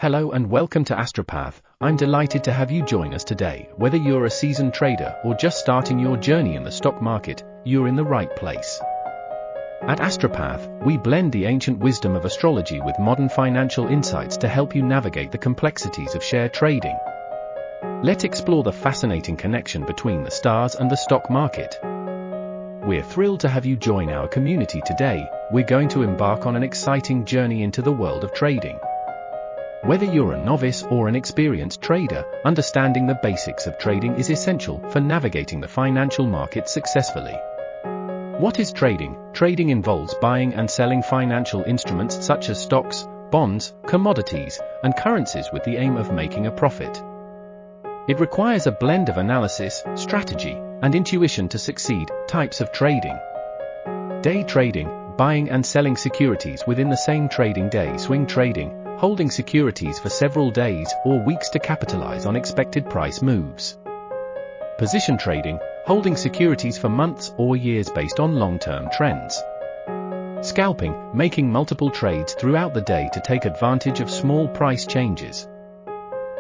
Hello and welcome to ASTROPATH. I'm delighted to have you join us today. Whether you're a seasoned trader or just starting your journey in the stock market, you're in the right place. At ASTROPATH, we blend the ancient wisdom of astrology with modern financial insights to help you navigate the complexities of share trading. Let's explore the fascinating connection between the stars and the stock market. We're thrilled to have you join our community today. We're going to embark on an exciting journey into the world of trading. Whether you're a novice or an experienced trader, understanding the basics of trading is essential for navigating the financial markets successfully. What is trading? Trading involves buying and selling financial instruments such as stocks, bonds, commodities, and currencies with the aim of making a profit. It requires a blend of analysis, strategy, and intuition to succeed. Types of trading. Day trading, buying and selling securities within the same trading day. Swing trading, holding securities for several days or weeks to capitalize on expected price moves. Position trading, holding securities for months or years based on long-term trends. Scalping, making multiple trades throughout the day to take advantage of small price changes.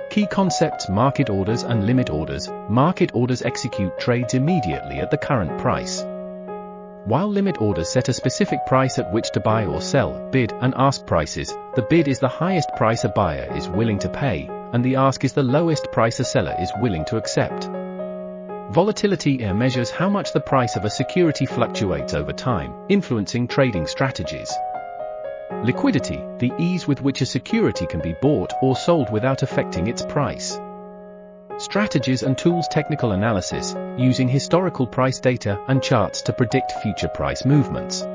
Key concepts: market orders and limit orders. Market orders execute trades immediately at the current price, while limit orders set a specific price at which to buy or sell. Bid and ask prices. The bid is the highest price a buyer is willing to pay, and the ask is the lowest price a seller is willing to accept. Volatility measures how much the price of a security fluctuates over time, influencing trading strategies. Liquidity, the ease with which a security can be bought or sold without affecting its price. Strategies and tools: technical analysis, using historical price data and charts to predict future price movements.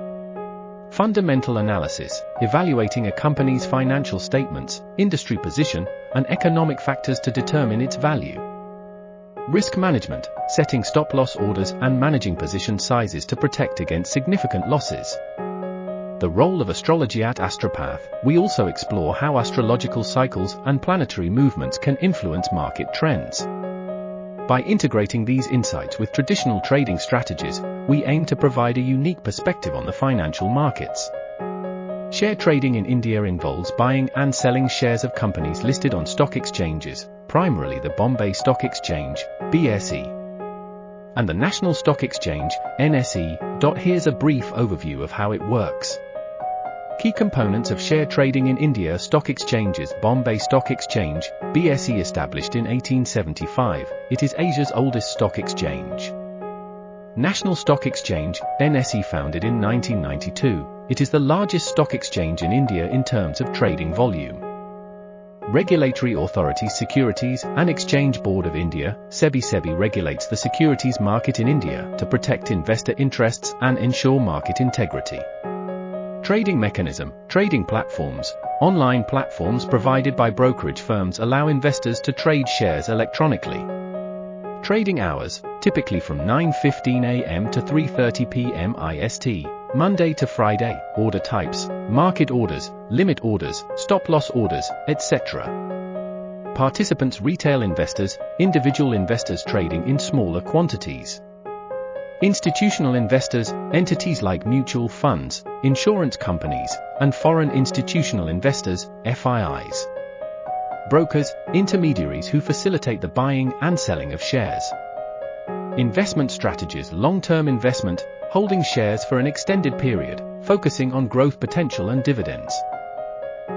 Fundamental analysis, evaluating a company's financial statements, industry position, and economic factors to determine its value. Risk management, setting stop-loss orders and managing position sizes to protect against significant losses. The role of astrology. At ASTROPATH, we also explore how astrological cycles and planetary movements can influence market trends. By integrating these insights with traditional trading strategies, we aim to provide a unique perspective on the financial markets. Share trading in India involves buying and selling shares of companies listed on stock exchanges, primarily the Bombay Stock Exchange, BSE, and the National Stock Exchange, NSE. Here's a brief overview of how it works. Key components of share trading in India: stock exchanges. Bombay Stock Exchange, BSE, established in 1875, it is Asia's oldest stock exchange. National Stock Exchange, NSE, founded in 1992, it is the largest stock exchange in India in terms of trading volume. Regulatory authorities: Securities and Exchange Board of India, SEBI. SEBI regulates the securities market in India to protect investor interests and ensure market integrity. Trading mechanism: trading platforms. Online platforms provided by brokerage firms allow investors to trade shares electronically. Trading hours, typically from 9:15 a.m. to 3:30 p.m. IST, Monday to Friday. Order types: market orders, limit orders, stop-loss orders, etc. Participants: retail investors, individual investors trading in smaller quantities. Institutional investors, entities like mutual funds, insurance companies, and foreign institutional investors, FIIs. Brokers, intermediaries who facilitate the buying and selling of shares. Investment strategies: long-term investment, holding shares for an extended period, focusing on growth potential and dividends.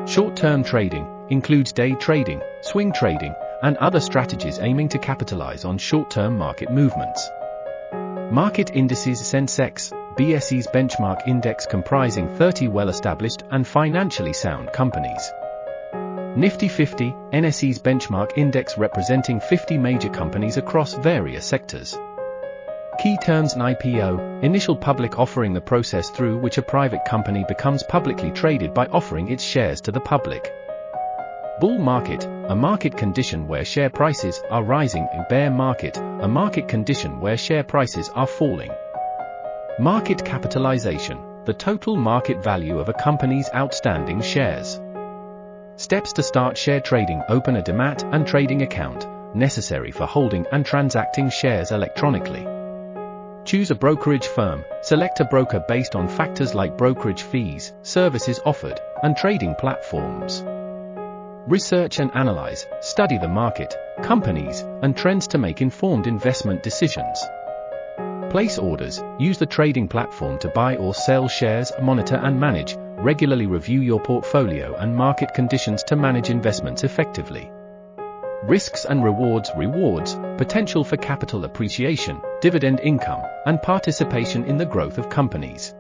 Short-term trading includes day trading, swing trading, and other strategies aiming to capitalize on short-term market movements. Market indices: Sensex, BSE's benchmark index comprising 30 well-established and financially sound companies. Nifty 50, NSE's benchmark index representing 50 major companies across various sectors. Key terms: an IPO, initial public offering, the process through which a private company becomes publicly traded by offering its shares to the public. Bull market, a market condition where share prices are rising. A bear market, a market condition where share prices are falling. Market capitalization, the total market value of a company's outstanding shares. Steps to start share trading: open a demat and trading account, necessary for holding and transacting shares electronically. Choose a brokerage firm, select a broker based on factors like brokerage fees, services offered, and trading platforms. Research and analyze, study the market, companies, and trends to make informed investment decisions. Place orders, use the trading platform to buy or sell shares, monitor and manage, regularly review your portfolio and market conditions to manage investments effectively. Risks and rewards, potential for capital appreciation, dividend income, and participation in the growth of companies.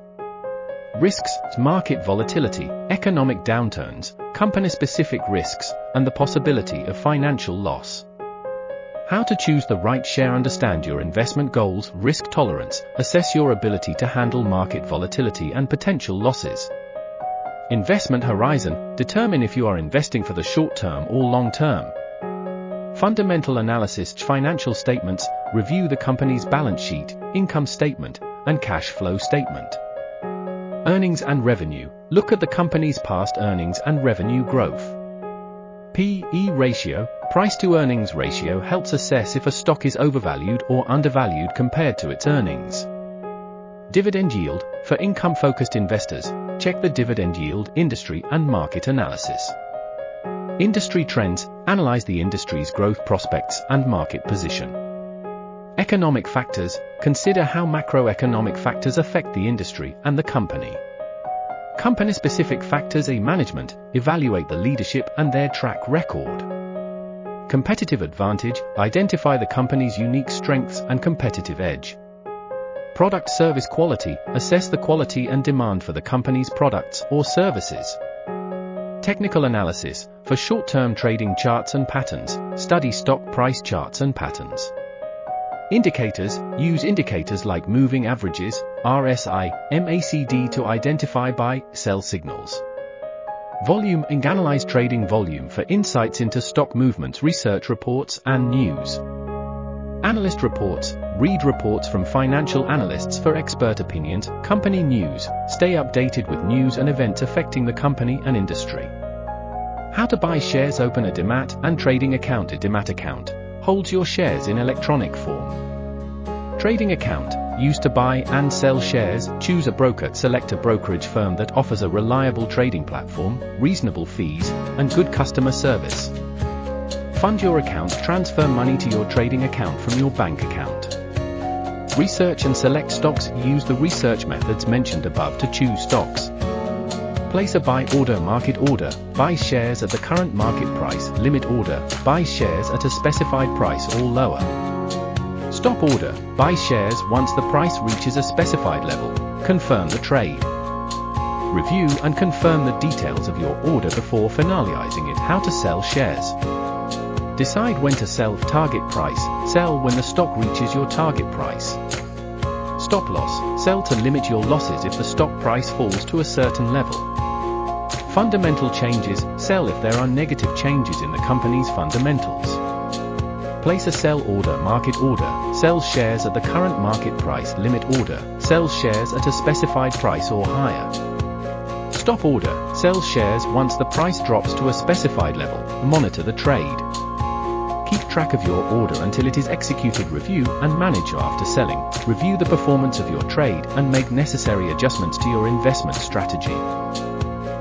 Risks, market volatility, economic downturns, company-specific risks, and the possibility of financial loss. How to choose the right share, understand your investment goals, risk tolerance, assess your ability to handle market volatility and potential losses. Investment horizon, determine if you are investing for the short term or long term. Fundamental analysis, financial statements, review the company's balance sheet, income statement, and cash flow statement. Earnings and revenue, look at the company's past earnings and revenue growth. P/E ratio, price to earnings ratio, helps assess if a stock is overvalued or undervalued compared to its earnings. Dividend yield, for income-focused investors, check the dividend yield, industry and market analysis. Industry trends, analyze the industry's growth prospects and market position. Economic factors, consider how macroeconomic factors affect the industry and the company. Company-specific factors, management, evaluate the leadership and their track record. Competitive advantage, identify the company's unique strengths and competitive edge. Product service quality, assess the quality and demand for the company's products or services. Technical analysis, for short-term trading charts and patterns, study stock price charts and patterns. Indicators, use indicators like moving averages, RSI, MACD to identify buy, sell signals. Volume, analyze trading volume for insights into stock movements, research reports and news. Analyst reports, read reports from financial analysts for expert opinions, company news, stay updated with news and events affecting the company and industry. How to buy shares, open a demat and trading account. A demat account holds your shares in electronic form. Trading account, used to buy and sell shares, choose a broker, select a brokerage firm that offers a reliable trading platform, reasonable fees, and good customer service. Fund your account, transfer money to your trading account from your bank account. Research and select stocks, use the research methods mentioned above to choose stocks. Place a buy order, market order, buy shares at the current market price, limit order, buy shares at a specified price or lower. Stop order, buy shares once the price reaches a specified level, confirm the trade. Review and confirm the details of your order before finalizing it. How to sell shares. Decide when to sell, target price, sell when the stock reaches your target price. Stop loss, sell to limit your losses if the stock price falls to a certain level. Fundamental changes, sell if there are negative changes in the company's fundamentals. Place a sell order, market order, sell shares at the current market price, limit order, sell shares at a specified price or higher. Stop order, sell shares once the price drops to a specified level, monitor the trade. Keep track of your order until it is executed. Review and manage after selling. Review the performance of your trade and make necessary adjustments to your investment strategy.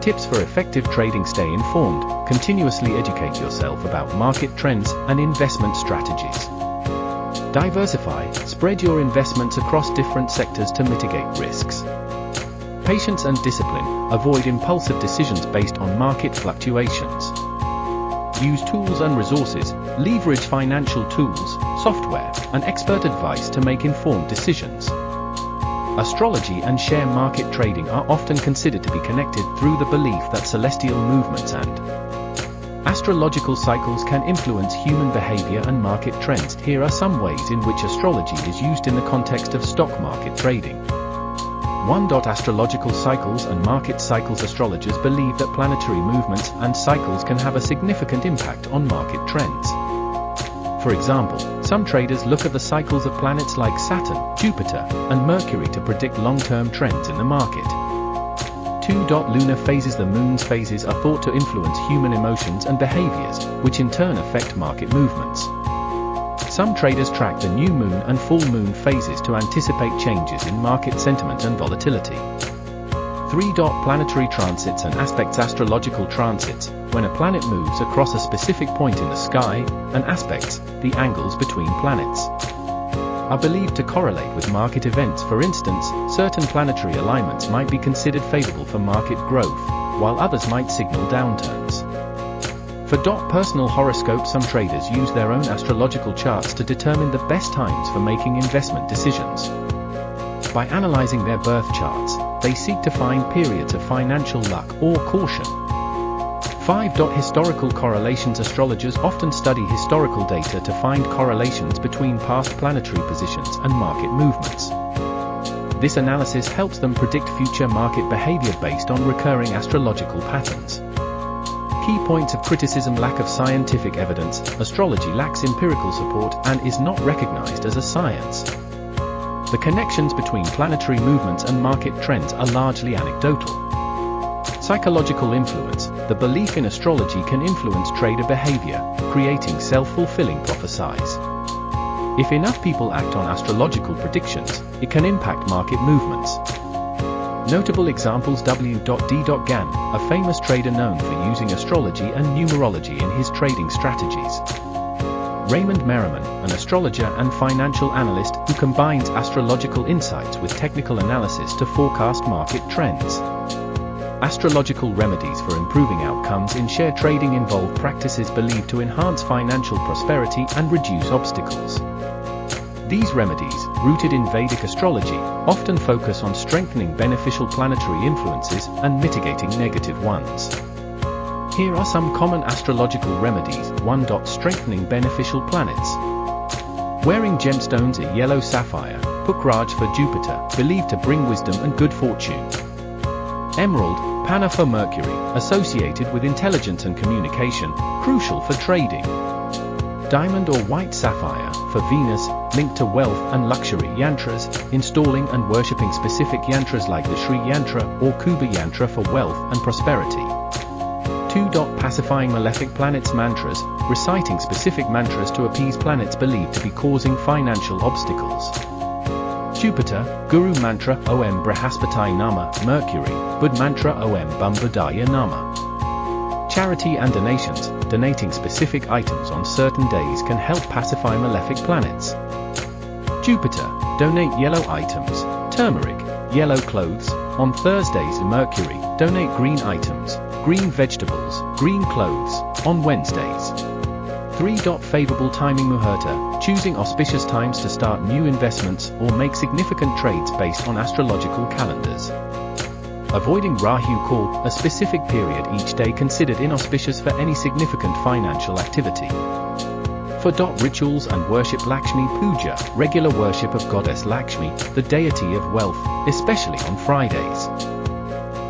Tips for effective trading: stay informed, continuously educate yourself about market trends and investment strategies. Diversify, spread your investments across different sectors to mitigate risks. Patience and discipline, avoid impulsive decisions based on market fluctuations. Use tools and resources, leverage financial tools, software, and expert advice to make informed decisions. Astrology and share market trading are often considered to be connected through the belief that celestial movements and astrological cycles can influence human behavior and market trends. Here are some ways in which astrology is used in the context of stock market trading. 1. Astrological cycles and market cycles. Astrologers believe that planetary movements and cycles can have a significant impact on market trends. For example, some traders look at the cycles of planets like Saturn, Jupiter, and Mercury to predict long-term trends in the market. 2. Lunar phases. The moon's phases are thought to influence human emotions and behaviors, which in turn affect market movements. Some traders track the new moon and full moon phases to anticipate changes in market sentiment and volatility. 3. Planetary transits and aspects. Astrological transits, when a planet moves across a specific point in the sky, and aspects, the angles between planets, are believed to correlate with market events. For instance, certain planetary alignments might be considered favorable for market growth, while others might signal downturns. For personal horoscopes, some traders use their own astrological charts to determine the best times for making investment decisions. By analyzing their birth charts, they seek to find periods of financial luck or caution. 5. Historical correlations. Astrologers often study historical data to find correlations between past planetary positions and market movements. This analysis helps them predict future market behavior based on recurring astrological patterns. Key points of criticism: lack of scientific evidence. Astrology lacks empirical support and is not recognized as a science. The connections between planetary movements and market trends are largely anecdotal. Psychological influence. The belief in astrology can influence trader behavior, creating self-fulfilling prophecies. If enough people act on astrological predictions, it can impact market movements. Notable examples: W. D. Gann, a famous trader known for using astrology and numerology in his trading strategies. Raymond Merriman, an astrologer and financial analyst who combines astrological insights with technical analysis to forecast market trends. Astrological remedies for improving outcomes in share trading involve practices believed to enhance financial prosperity and reduce obstacles. These remedies, rooted in Vedic astrology, often focus on strengthening beneficial planetary influences and mitigating negative ones. Here are some common astrological remedies. 1. Strengthening beneficial planets. Wearing gemstones: a yellow sapphire, Pukraj for Jupiter, believed to bring wisdom and good fortune. Emerald, Panna for Mercury, associated with intelligence and communication, crucial for trading. Diamond or white sapphire, for Venus, linked to wealth and luxury. Yantras, installing and worshipping specific yantras like the Shri Yantra or Kuba Yantra for wealth and prosperity. 2. Pacifying malefic planets. Mantras, reciting specific mantras to appease planets believed to be causing financial obstacles. Jupiter, Guru Mantra Om Brihaspati Nama. Mercury, Bud Mantra Om Bambudaya Nama. Charity and donations. Donating specific items on certain days can help pacify malefic planets. Jupiter, donate yellow items, turmeric, yellow clothes, on Thursdays. Mercury, donate green items, green vegetables, green clothes, on Wednesdays. 3. Favorable timing. Muhurta, choosing auspicious times to start new investments or make significant trades based on astrological calendars. Avoiding Rahu Kal, a specific period each day considered inauspicious for any significant financial activity. 4. Rituals and worship. Lakshmi Puja, regular worship of goddess Lakshmi, the deity of wealth, especially on Fridays.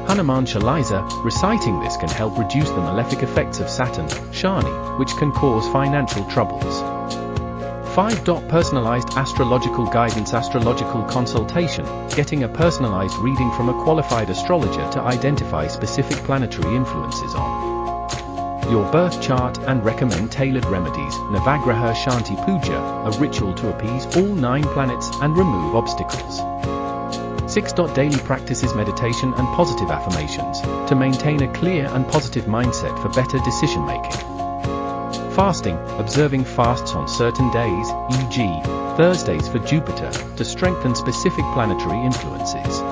Hanuman Chalisa, reciting this can help reduce the malefic effects of Saturn, Shani, which can cause financial troubles. 5. Personalized astrological guidance. Astrological consultation, getting a personalized reading from a qualified astrologer to identify specific planetary influences on your birth chart and recommend tailored remedies. Navagraha Shanti Puja, a ritual to appease all 9 planets and remove obstacles. 6. Daily practices. Meditation and positive affirmations, to maintain a clear and positive mindset for better decision-making. Fasting, observing fasts on certain days, e.g., Thursdays for Jupiter, to strengthen specific planetary influences.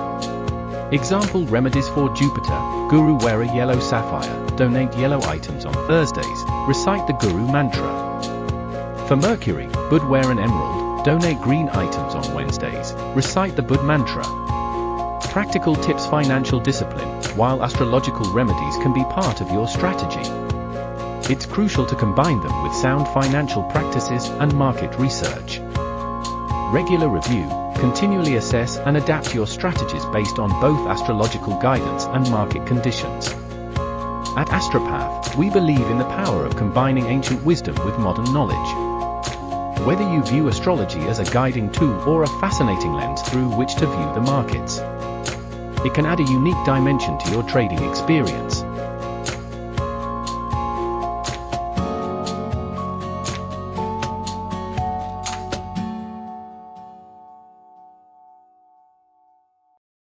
Example remedies for Jupiter: Guru, wear a yellow sapphire, donate yellow items on Thursdays, recite the Guru mantra. For Mercury, Bud, wear an emerald, donate green items on Wednesdays, recite the Bud mantra. Practical tips. Financial discipline. While astrological remedies can be part of your strategy, it's crucial to combine them with sound financial practices and market research. Regular review, continually assess and adapt your strategies based on both astrological guidance and market conditions. At ASTROPATH, we believe in the power of combining ancient wisdom with modern knowledge. Whether you view astrology as a guiding tool or a fascinating lens through which to view the markets, it can add a unique dimension to your trading experience.